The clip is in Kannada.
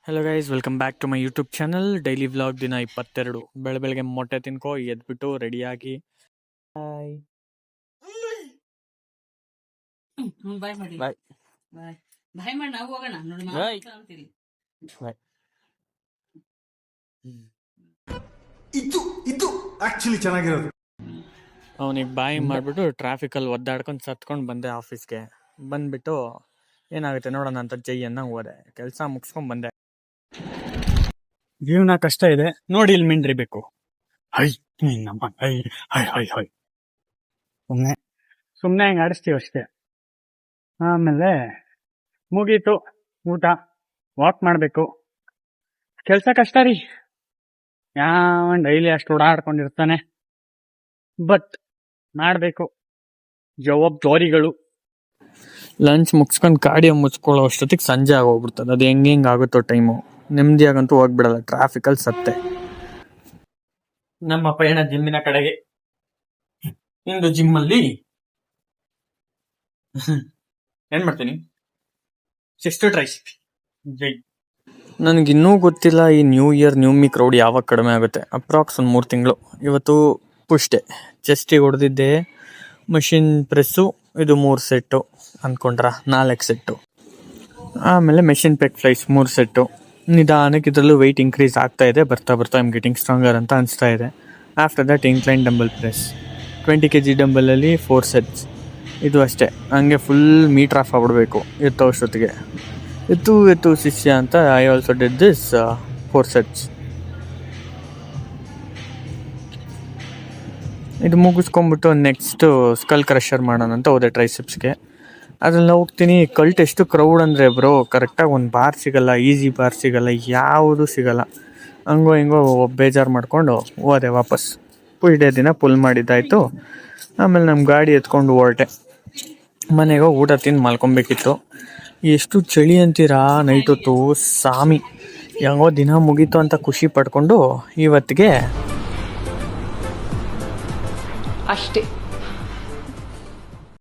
Hello guys, welcome back to my YouTube channel. Daily vlog ದಿನ 22. ಬೆಳಗ್ಗೆ ಮೊಟ್ಟೆ ತಿನ್ಕೋ ಎದ್ಬಿಟ್ಟು ರೆಡಿಯಾಗಿ ಬಾಯ್ ಬಾಯ್ ಮಾಡಿ ಬಾಯ್ ಬಾಯ್ ಬಾಯ್ ಮಾಡಿ ನಾವು ಹೋಗೋಣ ನೋಡಿ ಬಾಯ್ ಅಂತೀರಿ. ಬಾಯ್. ಇದು ಆಕ್ಚುಲಿ ಚೆನ್ನಾಗಿರೋದು. ಅವನಿಗೆ ಬಾಯ್ ಮಾಡಿಬಿಟ್ಟು ಟ್ರಾಫಿಕಲ್ಲಿ ಒದ್ದಾಡ್ಕೊಂಡು ಸತ್ಕೊಂಡು ಬಂದೆ ಆಫೀಸ್ಗೆ. ಬಂದ್ಬಿಟ್ಟು ಏನಾಗುತ್ತೆ ನೋಡೋಣ ಅಂತ ಜೈಯನ್ನ ಹೋದೆ. ಕೆಲಸ ಮುಗಿಸ್ಕೊಂಡು ಬಂದೆ. ಜೀವನ ಕಷ್ಟ ಇದೆ ನೋಡಿ, ಇಲ್ಲಿ ಮಿಂಡ್ರಿಬೇಕು. ಹೈ ನಮ್ಮ ಹೈ ಹೈ ಹೈ ಹೈ ಸುಮ್ಮನೆ ಹಿಂಗೆ ಆಡಿಸ್ತೀವಿ ಅಷ್ಟೇ. ಆಮೇಲೆ ಮುಗೀತು ಊಟ, ವಾಕ್ ಮಾಡಬೇಕು. ಕೆಲಸ ಕಷ್ಟ ರೀ, ಯಾವ ಡೈಲಿ ಅಷ್ಟು ಓಡಾಡ್ಕೊಂಡಿರ್ತಾನೆ. ಬಟ್ ಮಾಡಬೇಕು, ಜವಾಬ್ದಾರಿಗಳು. ಲಂಚ್ ಮುಗಿಸ್ಕೊಂಡು ಕಾರ್ಡಿಯೋ ಮುಚ್ಕೊಳ್ಳೋ ಅಷ್ಟೊತ್ತಿಗೆ ಸಂಜೆ ಆಗೋಗ್ಬಿಡ್ತದೆ. ಅದು ಹೆಂಗೆ ಆಗುತ್ತೋ ಟೈಮು. ನೆಮ್ಮದಿಯಾಗಂತೂ ಹೋಗ್ಬಿಡಲ್ಲ, ಟ್ರಾಫಿಕಲ್ಲಿ ಸತ್ತೆ. ನಮ್ಮ ಪಯಣ ಜಿಮ್ಮಿನ ಕಡೆಗೆ. ಇಂದು ಜಿಮ್ಮಲ್ಲಿ ಏನ್ ಮಾಡ್ತೀನಿ, ಚೆಸ್ಟ್ ಟ್ರೈಸೆಪ್. ಜೈ. ನನಗಿನ್ನೂ ಗೊತ್ತಿಲ್ಲ ಈ ನ್ಯೂ ಇಯರ್ ನ್ಯೂ ಮಿ ಕ್ರೌಡ್ ಯಾವಾಗ ಕಡಿಮೆ ಆಗುತ್ತೆ. ಅಪ್ರಾಕ್ಸ್ ಒಂದು 3 ತಿಂಗಳು. ಇವತ್ತು ಪುಷ್ ಡೇ. ಚೆಸ್ಟಿಗೆ ಹೊಡೆದಿದ್ದೆ ಮಷಿನ್ ಪ್ರೆಸ್ಸು, ಇದು 3 ಸೆಟ್ಟು ಅಂದ್ಕೊಂಡ್ರ 4 ಸೆಟ್ಟು. ಆಮೇಲೆ ಮೆಷಿನ್ ಪೆಕ್ ಫ್ಲೈಸ್ 3 ಸೆಟ್ಟು. ನಿಧಾನಕ್ಕೆ ಇದರಲ್ಲೂ ವೆಯ್ಟ್ ಇನ್ಕ್ರೀಸ್ ಆಗ್ತಾ ಇದೆ. ಬರ್ತಾ ಬರ್ತಾ ಐಮ್ ಗೆಟಿಂಗ್ ಸ್ಟ್ರಾಂಗರ್ ಅಂತ ಅನಿಸ್ತಾ ಇದೆ. After that incline dumbbell press 20 kg ಡಂಬಲಲ್ಲಿ 4 sets. ಇದು ಅಷ್ಟೇ, ಹಂಗೆ ಫುಲ್ ಮೀಟರ್ ಆಫ್ ಆಗ್ಬಿಡ್ಬೇಕು ಎತ್ತೋ ಅಷ್ಟೊತ್ತಿಗೆ. ಎತ್ತು ಶಿಷ್ಯ ಅಂತ I also did this 4 sets. ಇದು ಮುಗಿಸ್ಕೊಂಡ್ಬಿಟ್ಟು ನೆಕ್ಸ್ಟ್ ಸ್ಕಲ್ ಕ್ರಷರ್ ಮಾಡೋಣ ಅಂತ ಹೋದೆ ಟ್ರೈಸೆಪ್ಸ್ಗೆ. ಅದ್ರಲ್ಲಿ ಹೋಗ್ತೀನಿ. ಕಲ್ಟ್ ಎಷ್ಟು ಕ್ರೌಡ್ ಅಂದರೆ ಬ್ರೋ, ಕರೆಕ್ಟಾಗಿ ಒಂದು ಬಾರ್ ಸಿಗಲ್ಲ, ಈಸಿ ಬಾರ್ ಸಿಗಲ್ಲ, ಯಾವುದೂ ಸಿಗಲ್ಲ. ಹಂಗೋ ಹಿಂಗೋ ಬೇಜಾರು ಮಾಡಿಕೊಂಡು ಹೋದೆ ವಾಪಸ್. ಪುಷ್ ಡೇ ದಿನ ಪುಲ್ ಮಾಡಿದ್ದಾಯಿತು. ಆಮೇಲೆ ನಮ್ಮ ಗಾಡಿ ಎತ್ಕೊಂಡು ಹೊರಟೆ. ಮನೆಗೆ ಊಟ ತಿಂದು ಮಲ್ಕೊಬೇಕಿತ್ತು. ಎಷ್ಟು ಚಳಿ ಅಂತೀರಾ ನೈಟ್ ಹೊತ್ತು, ಸಾಮಿ. ಹೆಂಗೋ ದಿನ ಮುಗೀತು ಅಂತ ಖುಷಿ ಪಡ್ಕೊಂಡು ಇವತ್ತಿಗೆ ಅಷ್ಟೇ.